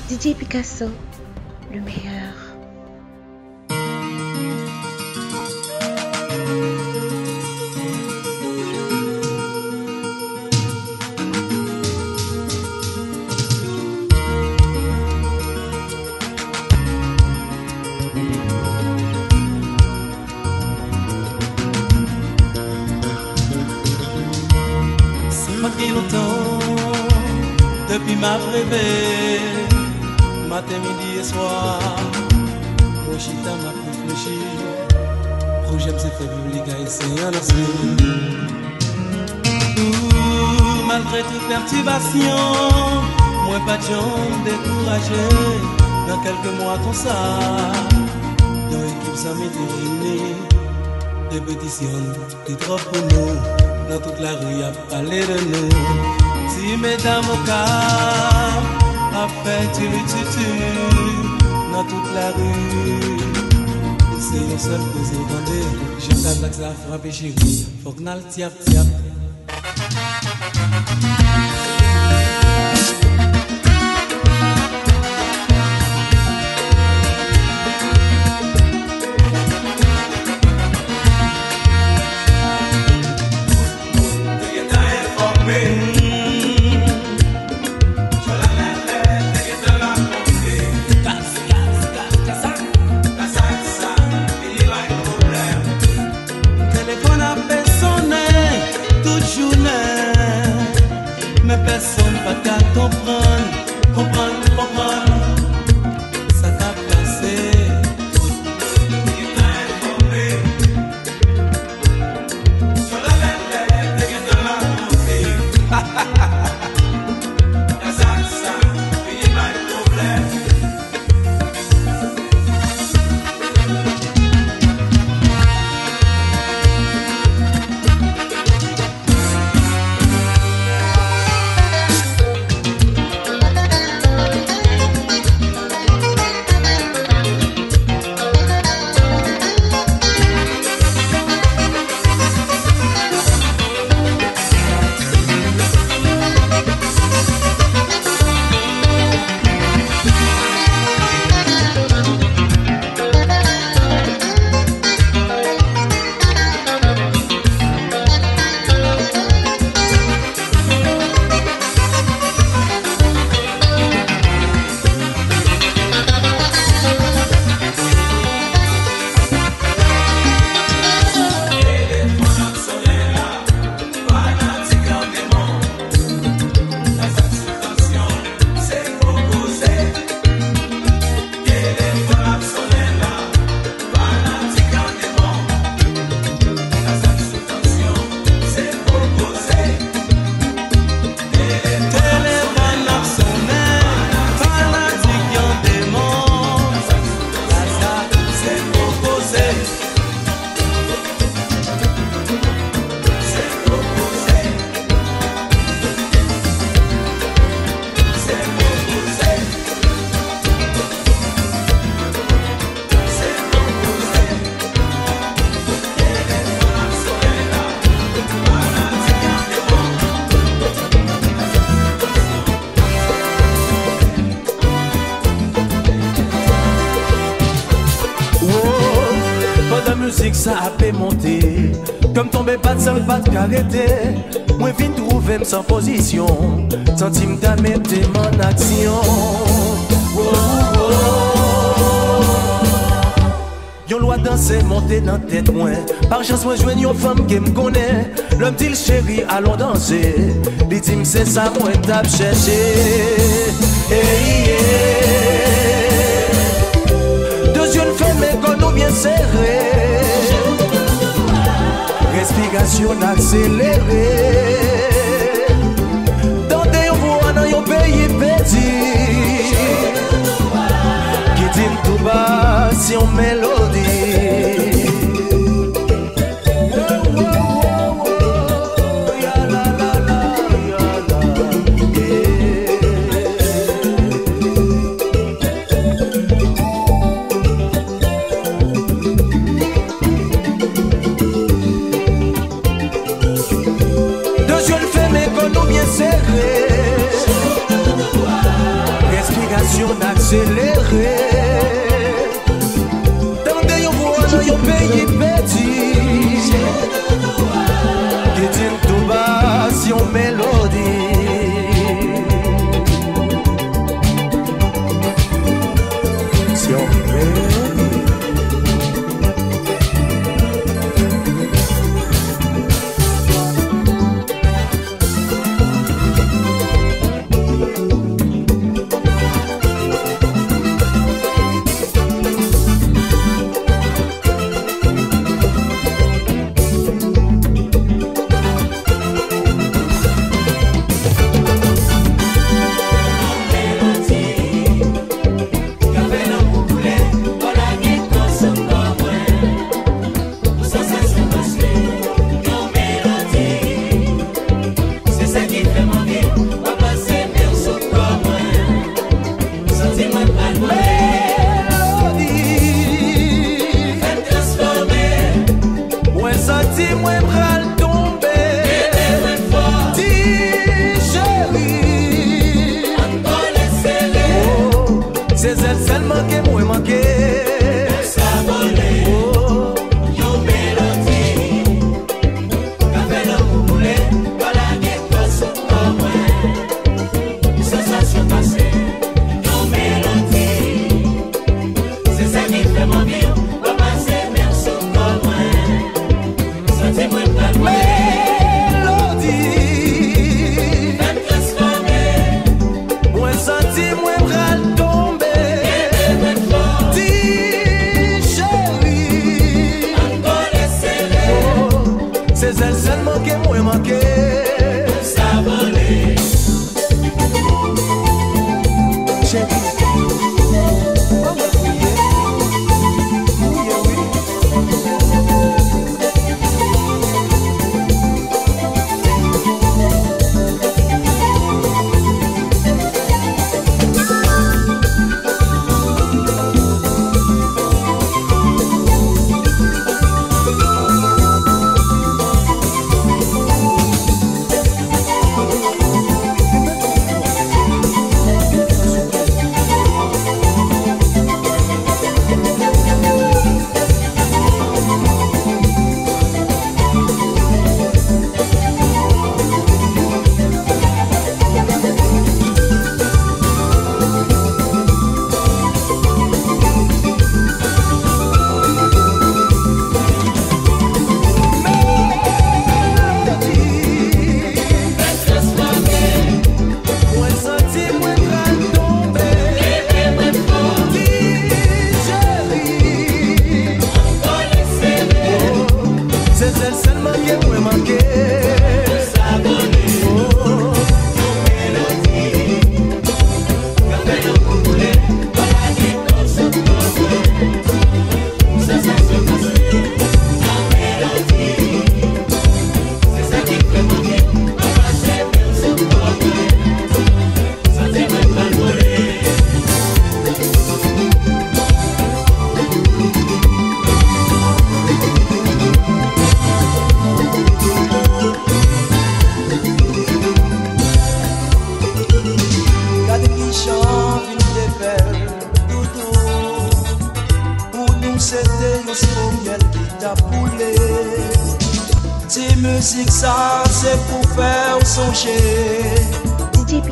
DJ Picasso, le meilleur. Depuis ma rêvé, matin, midi et soir, moi chita m'a réfléchi. Projet me s'est fait vivre les gars et c'est un malgré toute perturbation, moi pas de jambes découragé. Dans quelques mois comme ça, dans l'équipe ça m'était réunie. Répétition, t'es trop pour nous. Dans toute la rue y'a parlé de nous. Si mesdames au cas, après tu le tutu dans toute la rue. C'est un seul posé bandé. Je tape que ça frappe chérie. Faut que n'al tiap tiap. Ça a fait monter, comme tomber pas de sol, pas de carité. Moi vine trouver me sans position, sentime ta mettre mon action. Yon loi danser, monter dans tête moins. Par chance moi joigne une femme qui me connaît. L'homme dit le chéri, allons danser. Les dit c'est ça moi tape chercher. Hey, yeah. Deux yeux fermés, qu'on nous bien serrés. Respiration accélérée. Tendez un voix dans un pays petit. Qui dit tout bas si on mélodie. passion accélérée. Dans des voix dans yon pays petit, qui dit tout bas yon mélodie.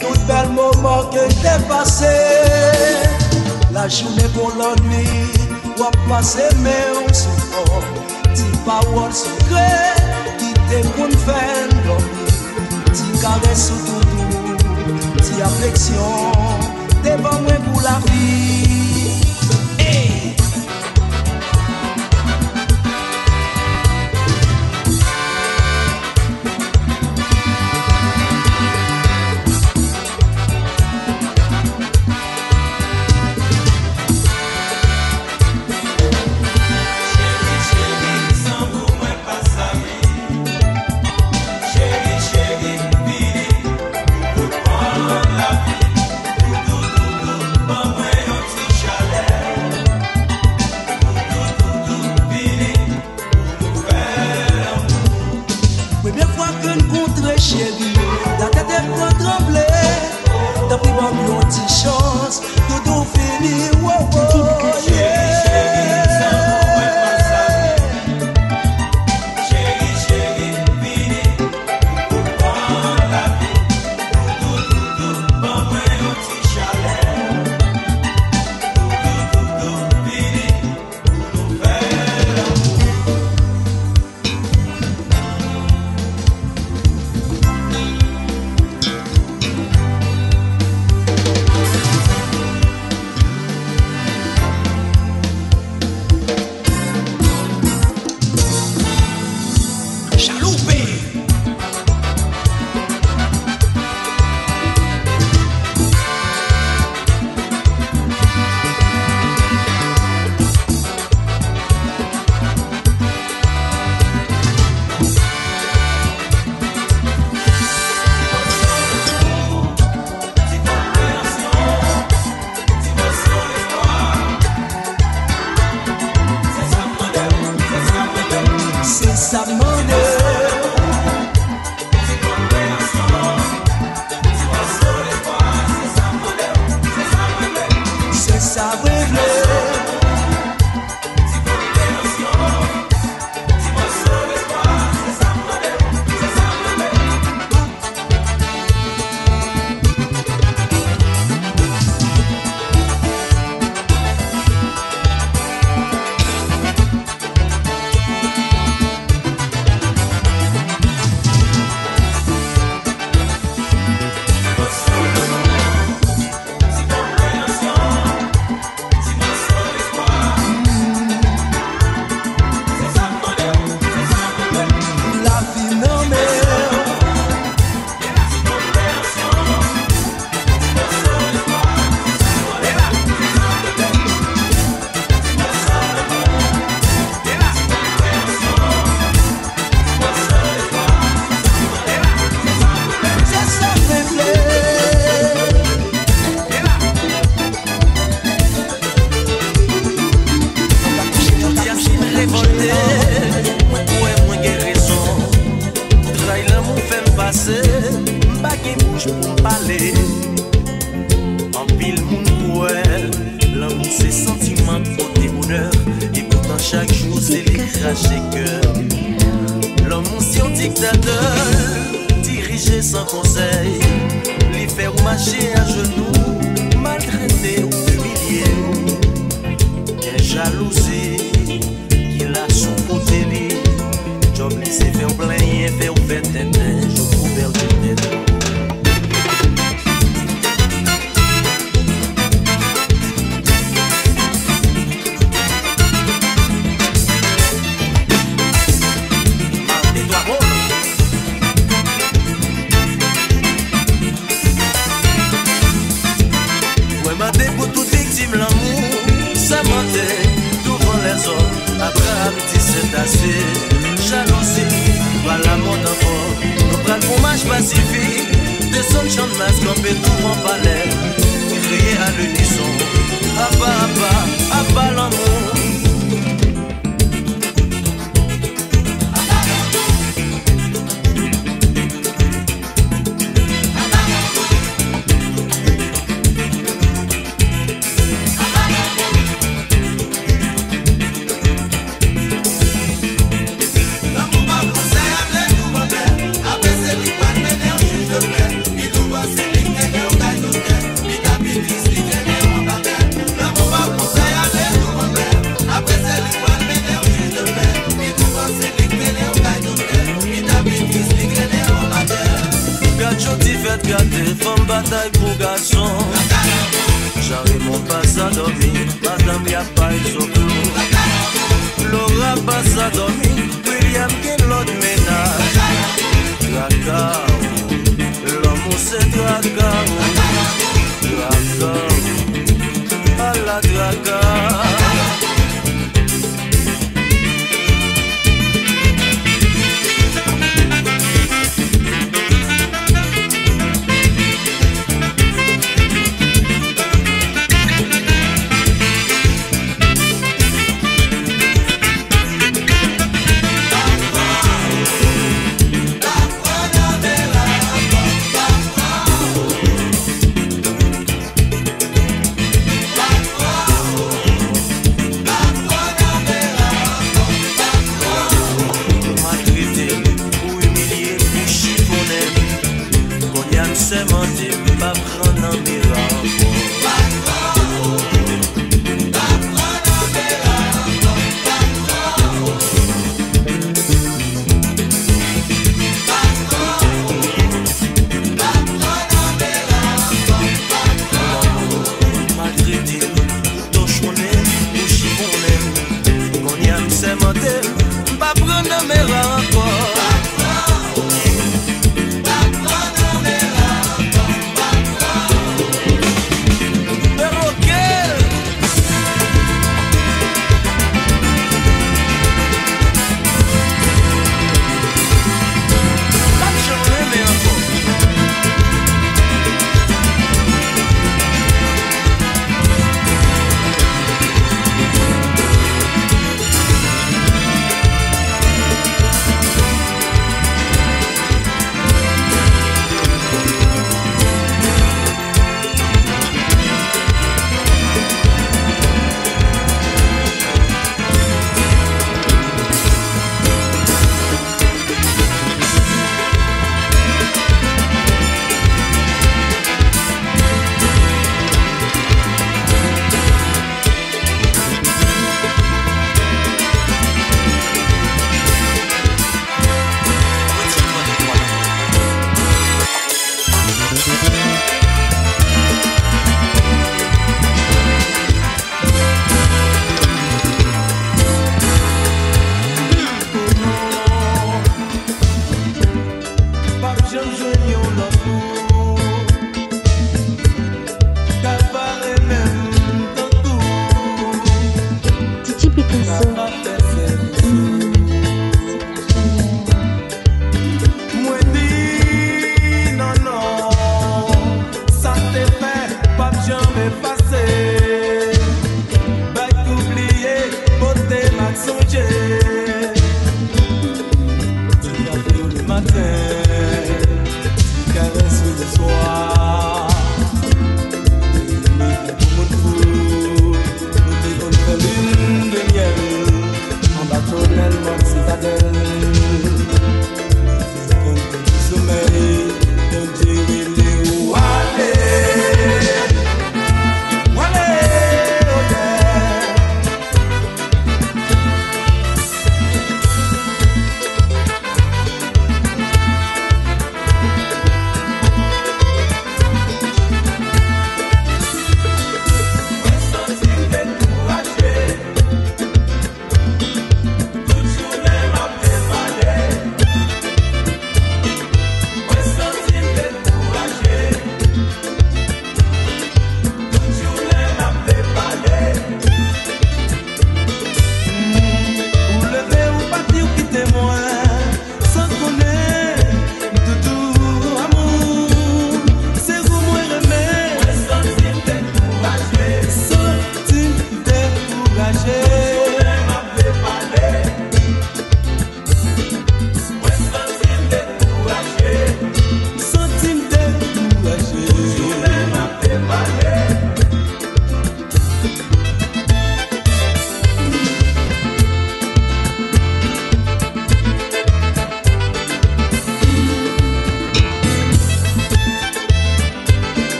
Tout bel moment que t'es passé, la journée pour la nuit, ou à passer mais on se prend. Ti parole secret, qui te pour faire dormir. Ti caresse sous tout, ti affection, devant moi pour la vie. Hey! ça demande. C'est ça brûle. effacer. Pas oublier, beauté m'a songé. Tu vas faire le matin, caresse le soir. Pour mon fou, nous devons faire lune de miel. En bâtonnel, mort citadelle. Sommeil, d'un dieu, où aller.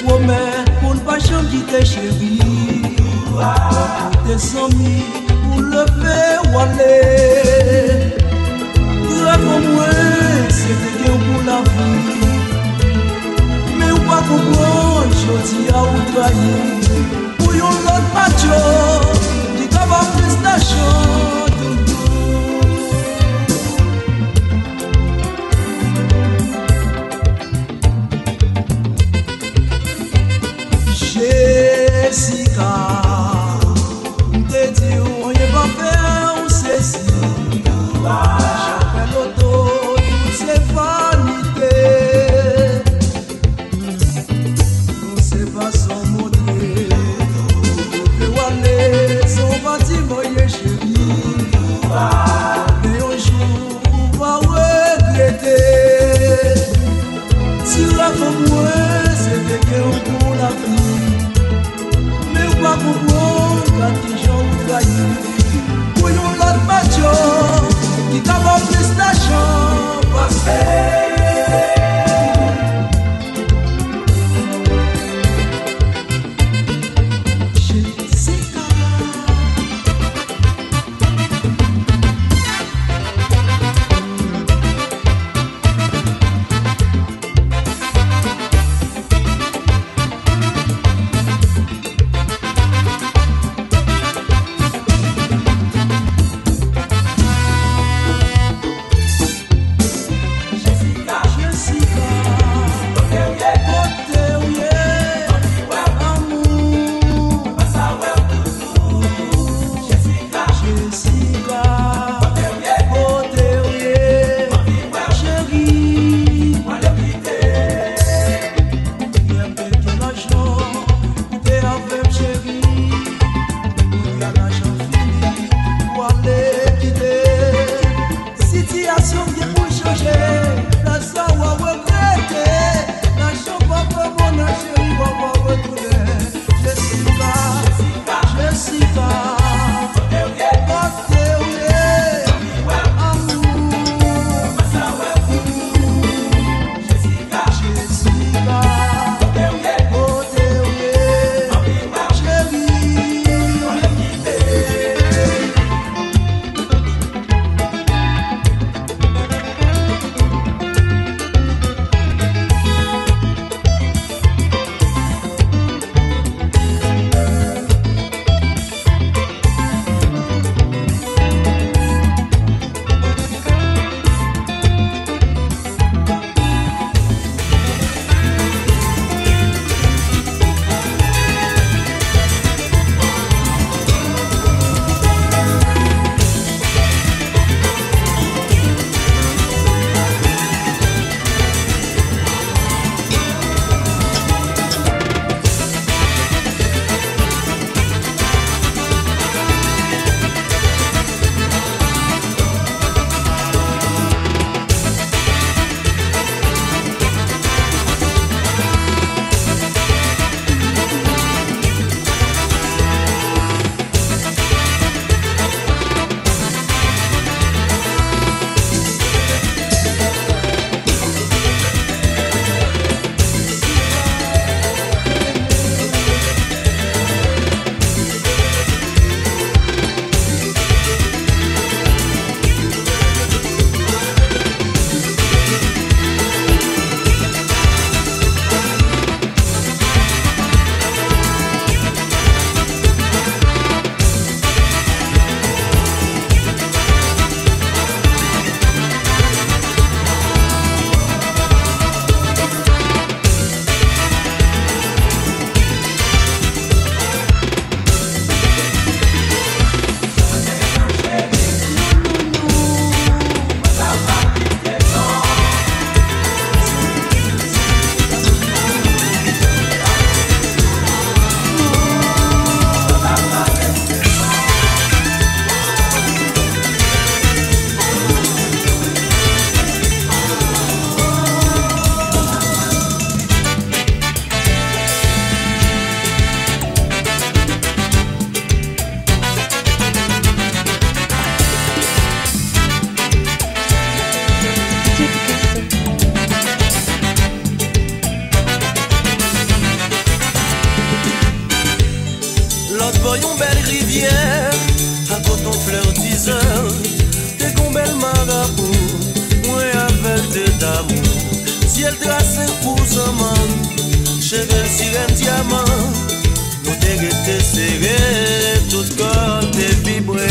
promets pour ne pas jamais quitter chérie. Pour tes amis, pour le faire aller. Rêve au moins, c'était bien pour la vie. Mais ou pas comprendre, je dis à ou trahir. Pour yon l'autre macho, qui t'ava plus d'argent. Jessica, t'es dit on y va faire ou c'est si. J'appelle l'auto, toutes ces vanités. On sait pas s'en montrer. On peut aller sans bâtiment, chérie. Mais un jour, on va regretter. Si la femme, c'était que pour la vie. Mais on va comprendre quand les gens ont failli. Pour yon l'autre macho, qui t'a pas plus d'argent, passé. Notre boy une belle rivière, à côté on fleur 10 heures. T'es qu'on belle marabout, moi avec de d'amour. Si elle trace pour un man, chevel sirène diamant. Nous t'es resté serré, tout corps t'es vibré.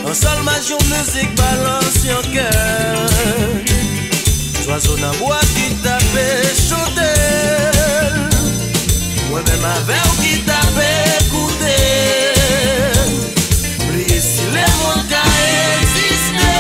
En salle magion musique balance yon cœur. Oiseau dans bois qui tape chanter. Moi-même avec qui tape écouter. Oubliez si les mondes qu'a existé.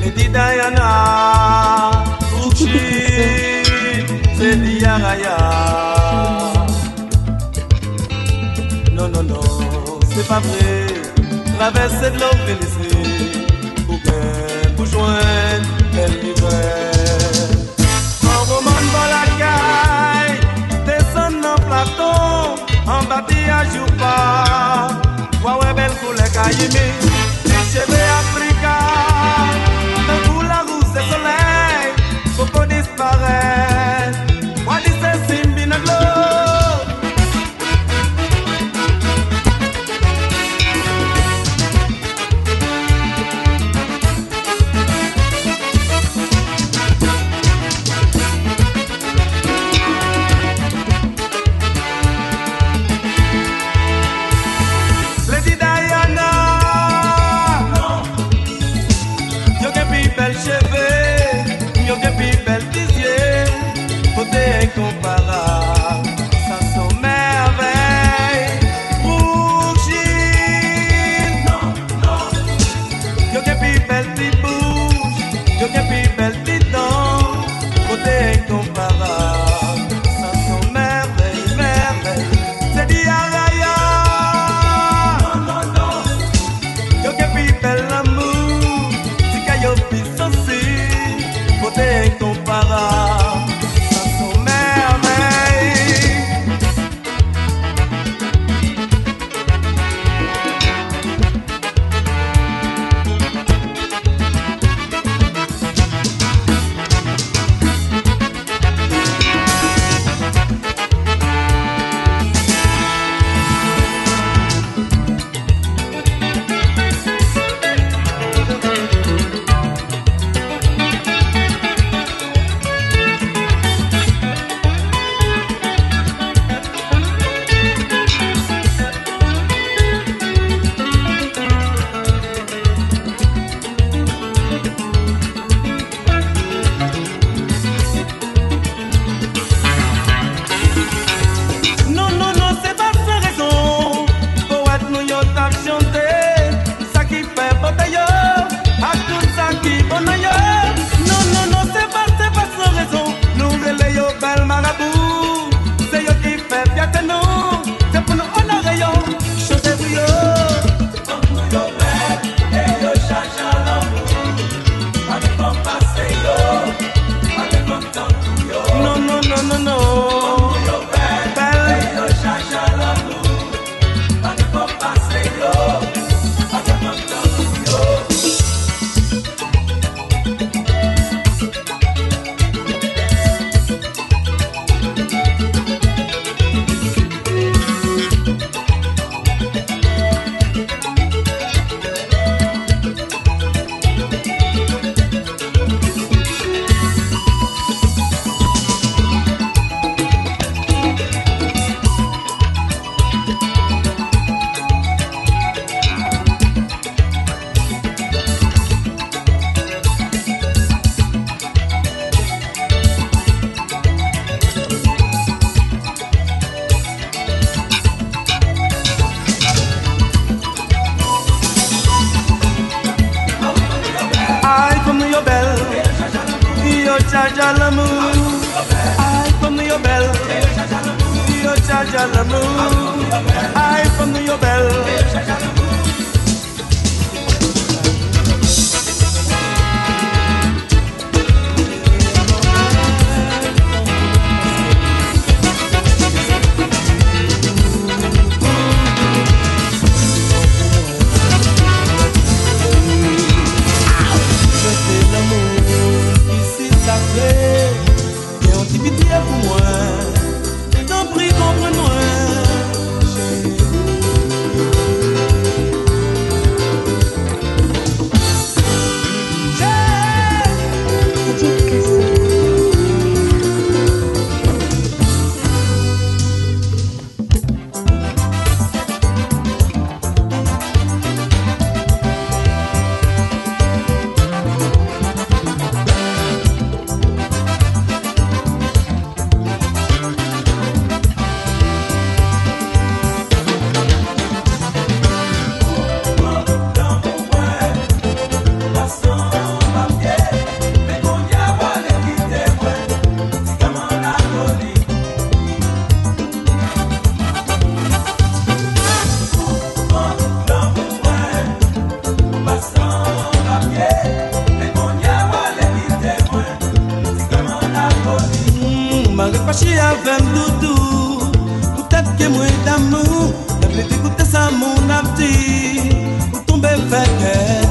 Lady Diana, Gucci, c'est Diaraya. Non, non, non, c'est pas vrai. Traverser de l'eau Vénétie, pour joindre belle livrée. En roman dans la caille, descend dans le plateau, en bâti à jour pas. Ouais, belle couleur caïmé, les cheveux Africa. D'un coup la rousse et soleil, Coco disparaît. Moi dis c'est Simbi Naglo. Jaja l'amour. I from New Bell. Yo Jaja l'amour. I from New Bell. Et on t'y pitié pour moi. T'en prie, comprends-moi. Fâché avec doudou, peut-être que moi d'amour, t'as plus d'écouter ça mon abdi, pour tomber fait qu'elle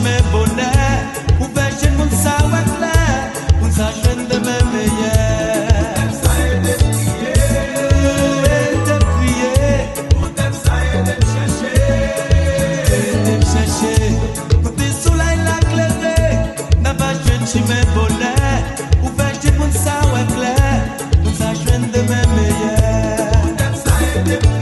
chemin bonheur, pour faire chez mon ça ouais clair, pour ça jeune de mes meilleurs. Ça aide de prier, pour ça aide de chercher, côté soleil la clairé, n'a pas jeune chemin bonheur, pour faire chez mon ça ouais clair, pour ça jeune de mes meilleurs. Ça aide de prier.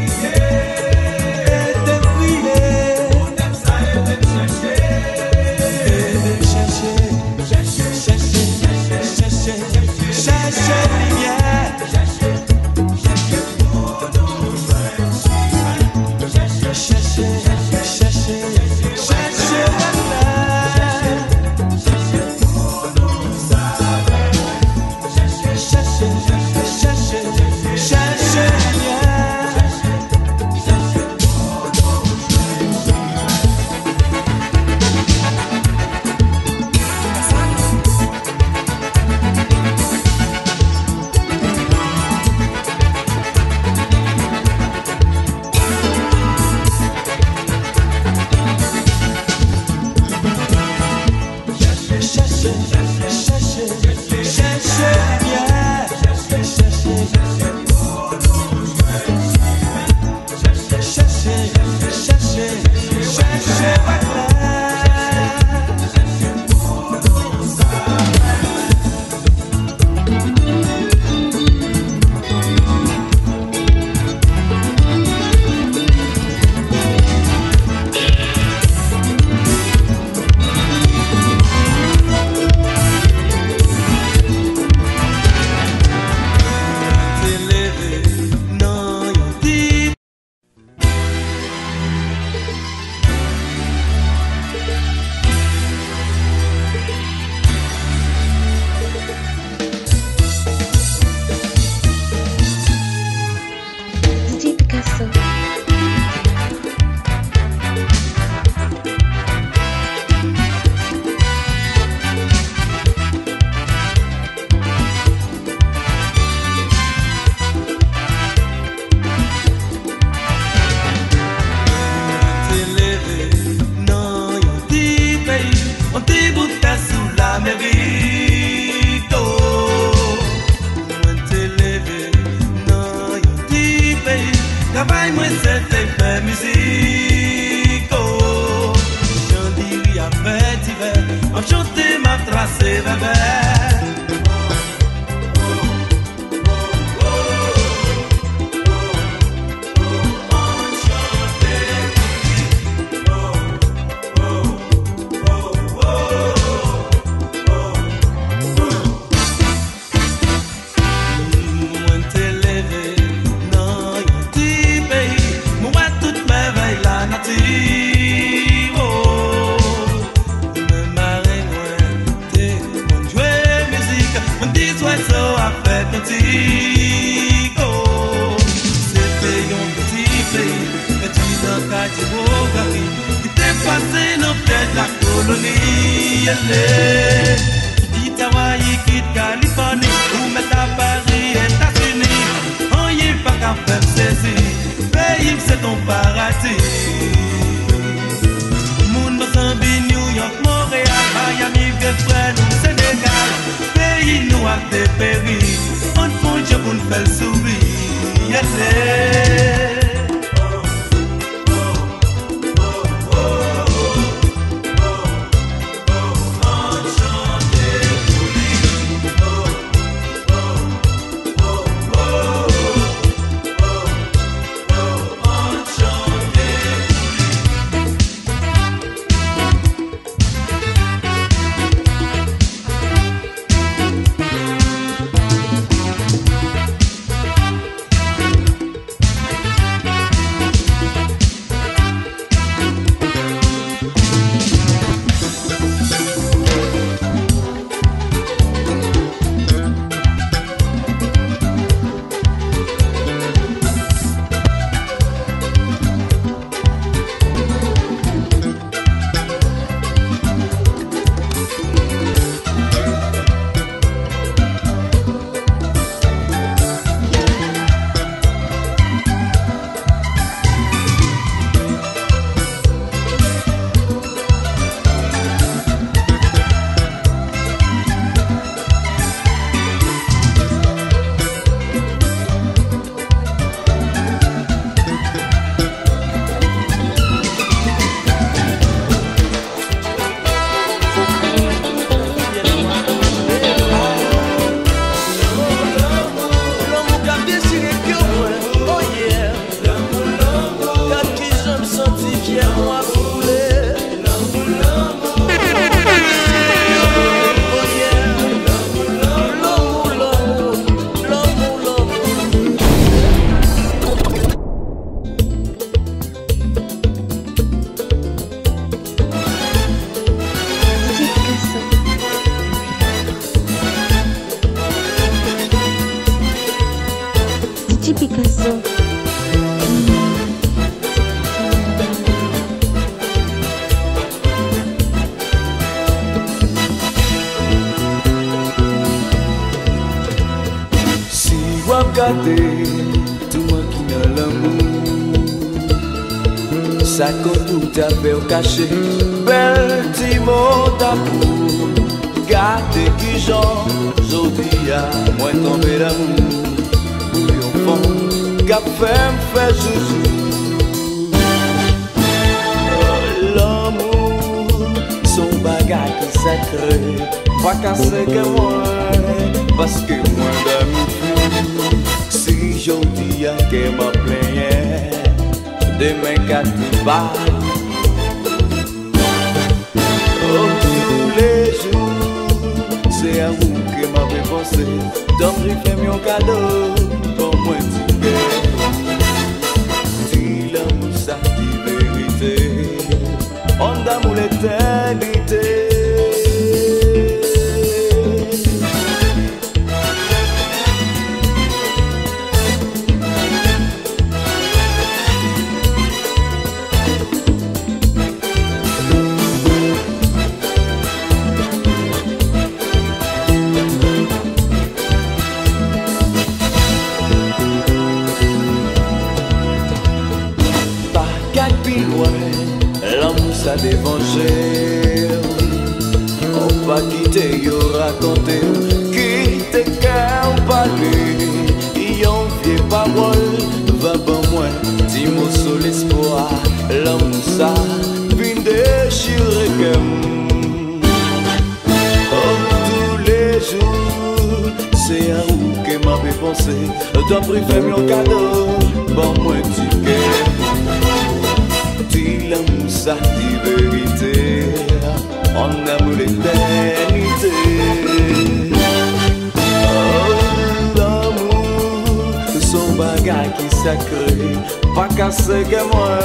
Picasso. Si wap gade tout moun ki nan l'amour, sa kon tout apè ou kache, bel ti mot d'amour. Gade ki jan, jodi a mwen tombe d'amour, pou yon fon kap fèm fè joujou. L'amour, son bagay ki sakre, pa kase ke mwen, paske mwen d'amour. Si jodi a ke m'a plenye, demain kati bal. Oh, tous les jours, c'est à vous que m'a fait penser. D'entre fais mon cadeau, pour moi tu gagnes. Dis l'amour ça qui vérité, on d'amour l'éternité. L'amour ça dévangé, on va quitter yo raconter, quitter qu'un parler, yon vie parole, va bon moi, dis-moi sur l'espoir, l'amour ça, vient déchirer comme. Oh, tous les jours, c'est à où que m'a fait penser, t'en prie fais mon cadeau, bon moi tu gagnes. Dis l'amour ça dit vérité, on aime l'éternité. Oh, l'amour, son bagage qui sacré, pas cassé que moi,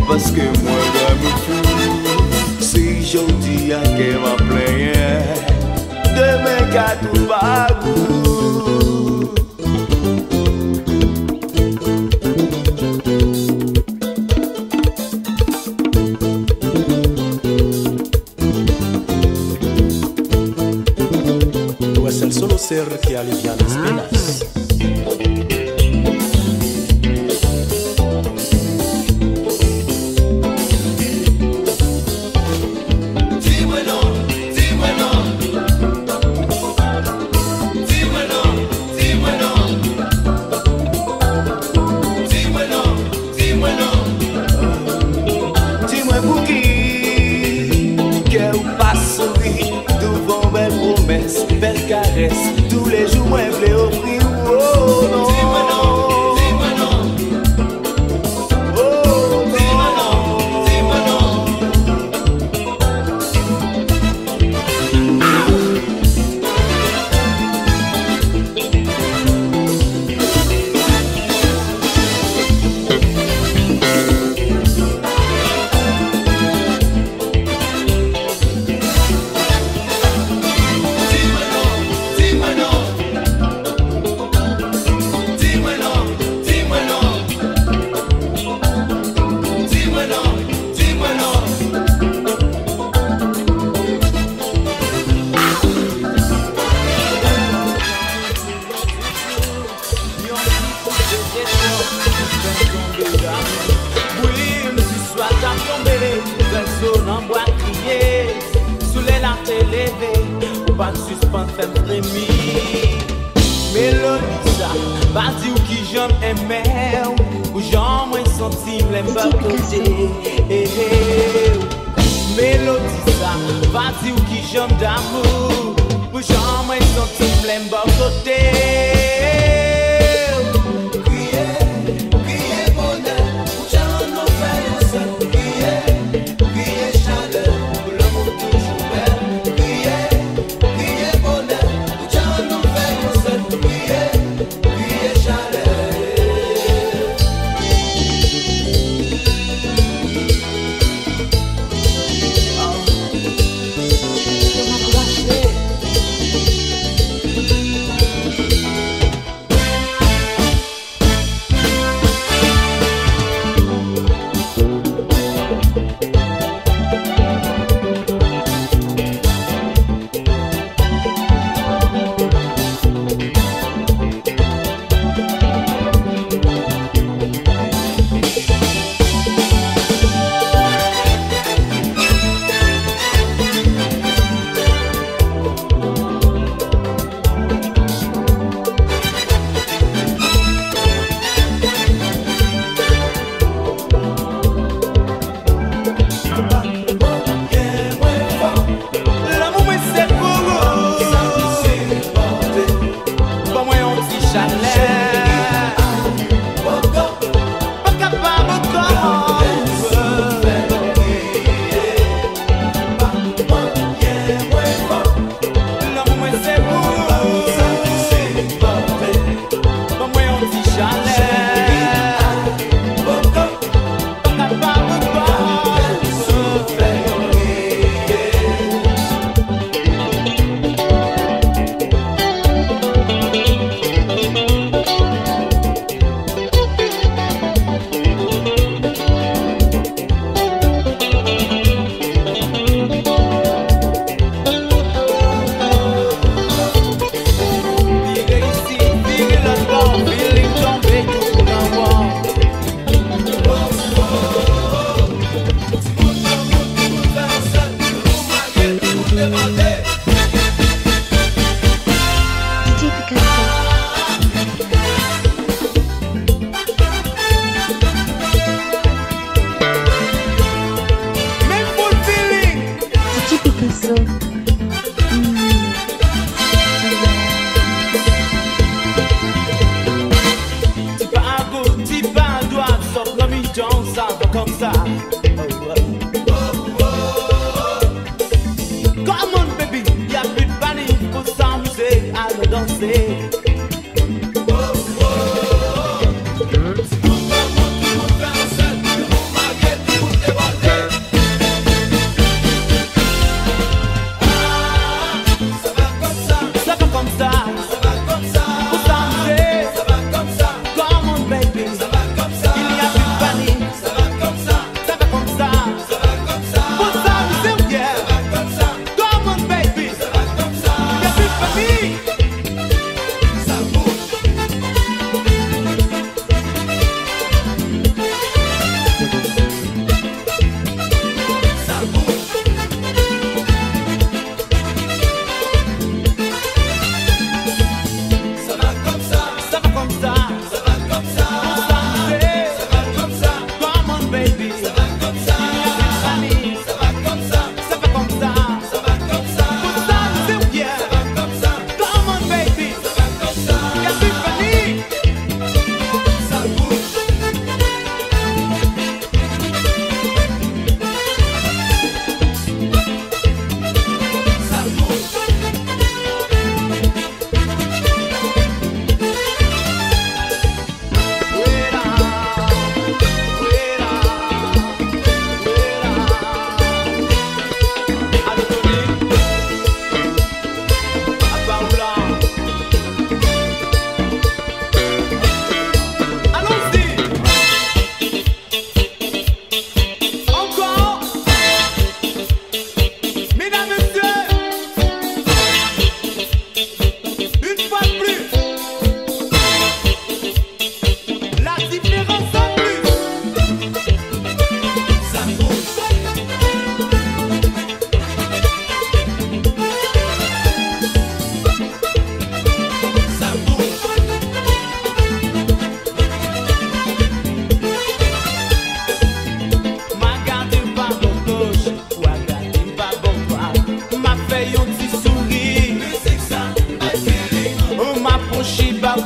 parce que moi j'aime fou. Si j'dis à que m'a plaigné, demain qu'à tout bagou. Solo ser que alivia las penas. Belle caresse, tous les jours moi je l'ai offrir. Oh non, dis-moi non, dis-moi non. Oh dis-moi non, dis-moi non. Pas de suspens fait frémir. Mélodie ça, pas dire qui j'aime aimer, ou j'en moins senti l'aime pas côté. Mélodie ça, pas dire qui j'aime d'amour, ou j'en moins senti l'aime pas côté.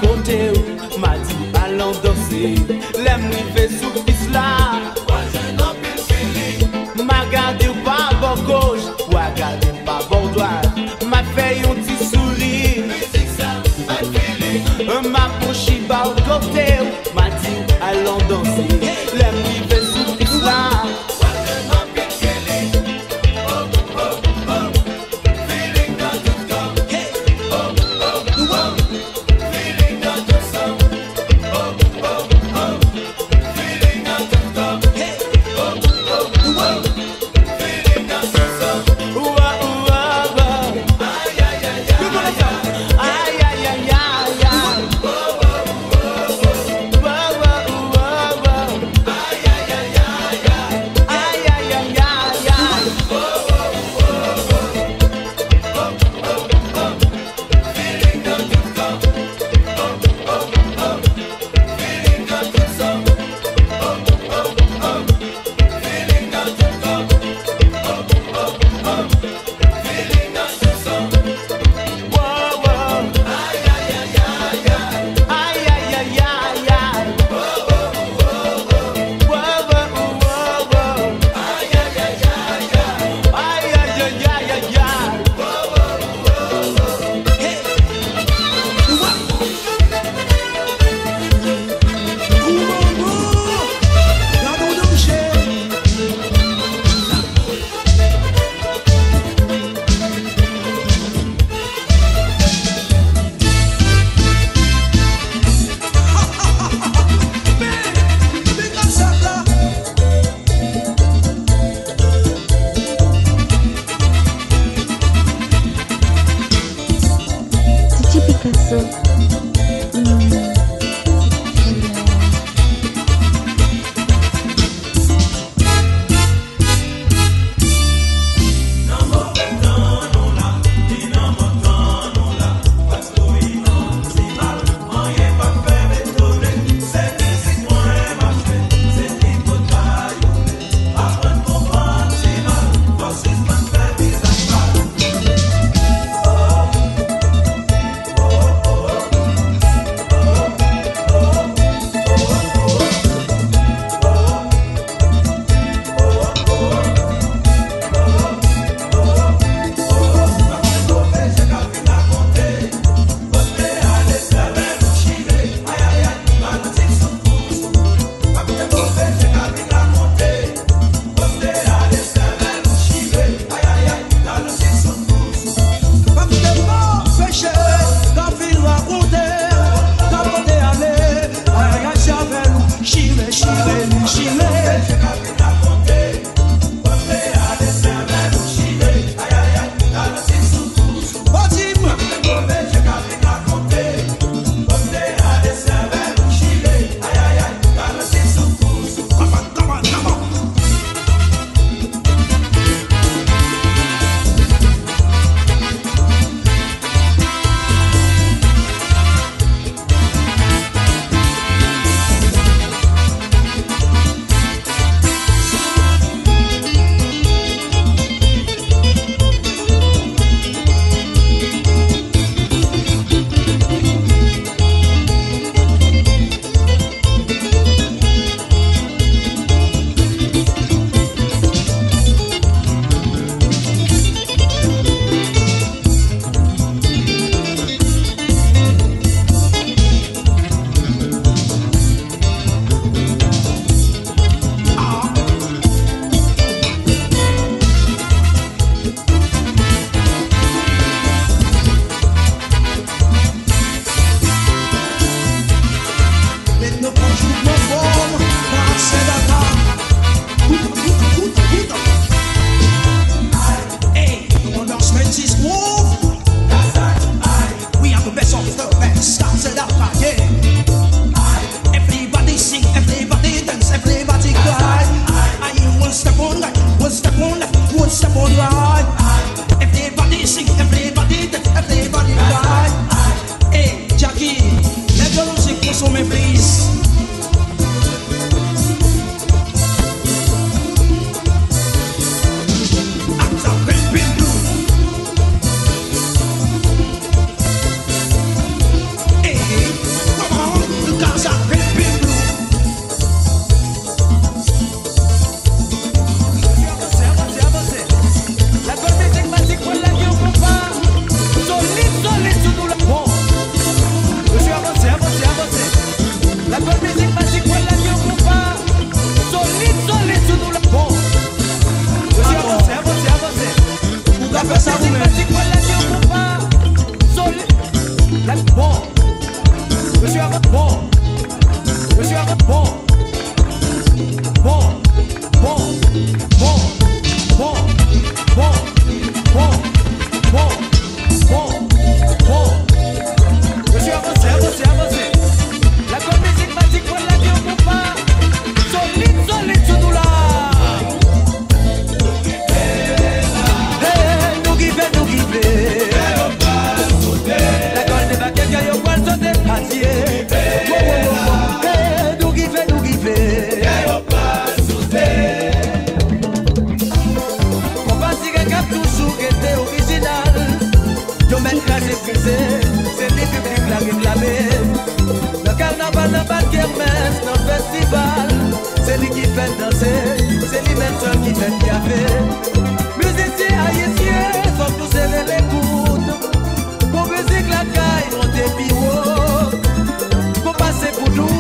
côté, m'a dit allons danser. L'aime rivé sous piste là. M'a gardé pas bord gauche, ou a gardé pas bord droite. M'a fait un petit sourire. M'a penché par le côté, m'a dit allons danser. L'aime rivé sous piste là. C'est les publics la réclamer. Le carnaval, le bal kermesse, le festival, c'est lui qui fait danser, c'est lui même seul qui fait café. Musiciens haïtiens, faut que nous serrer les coudes. Pour musique la caille, monter plus haut. Pour passer pour nous,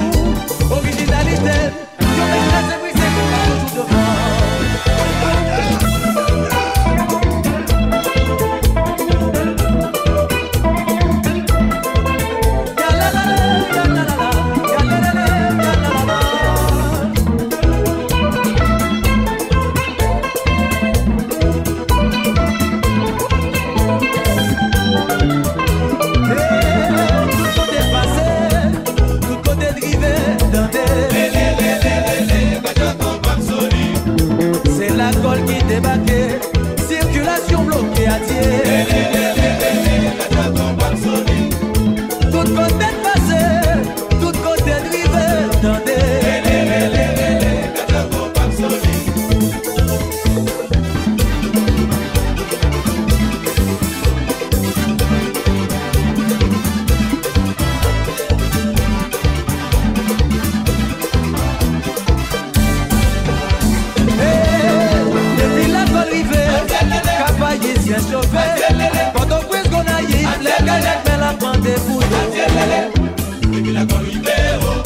originalité. Je vais casser, oui, c'est pour pas tout devant. Circulation bloquée à Dieu. Tout côté de passé, tout côté de rive, attendez. Quand on prise qu'on a eu, les galettes mais la prend des bouts. Et puis la colle libéraux,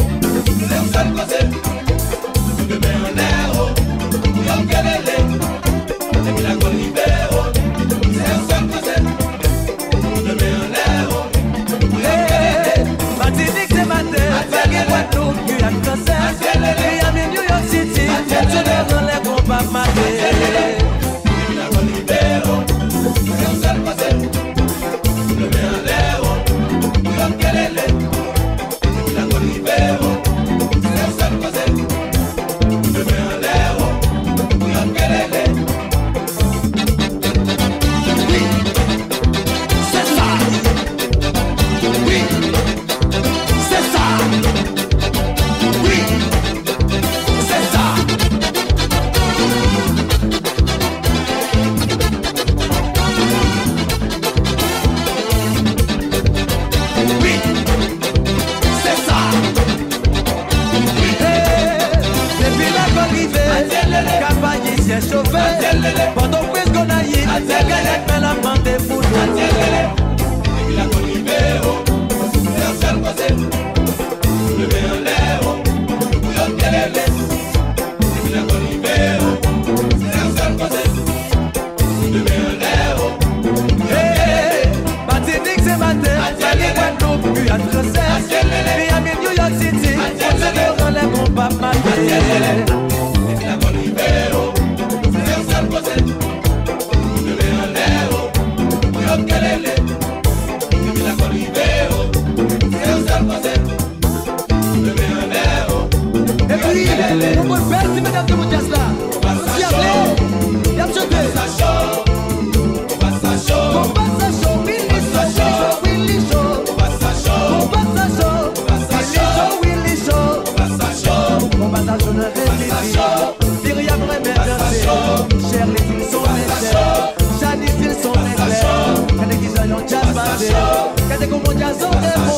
c'est un seul côté. Tout de même en aéro, pour y en galérer. Et puis la colle libéraux, c'est un seul côté. Tout de même en aéro, pour y en galérer. Martinique c'est matin, Bagé Guadeloupe, New York, Kansas, Miami, New York City, tu ne rends les combats matés. Pendant que qu'on a eu, c'est galette mais la prend des bouts. Et puis la colle libéraux, c'est un seul côté. Le mets en l'air, pour y en galérer. Et puis la colle libéraux, c'est un seul côté. Le mets en l'air, hey, Martinique c'est matin, Bagé Guadeloupe, puis à Kansas, Miami, New York City, on se rend les combats matés. Et puis la colle libéraux, on peut faire si mesdames de mon jazz là. Si appelé, y'a chanté. On passe à chaud, Willy chaud, Willy chaud. On passe à chaud, Willy chaud. On passe à chaud, ne réfléchis. Myriam remet danser. Cher les filles sont légères. Janice ils sont légères. Quand les gens ont jazz basé. Quand les comment jazz ont des mots.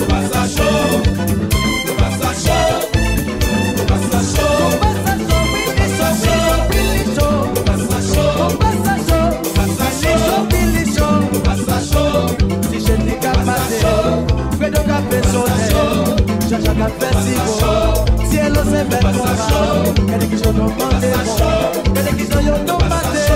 Passa show. Si elle ose belle combat, qu'elle qui j'en demande bon, qu'elle qui j'en demande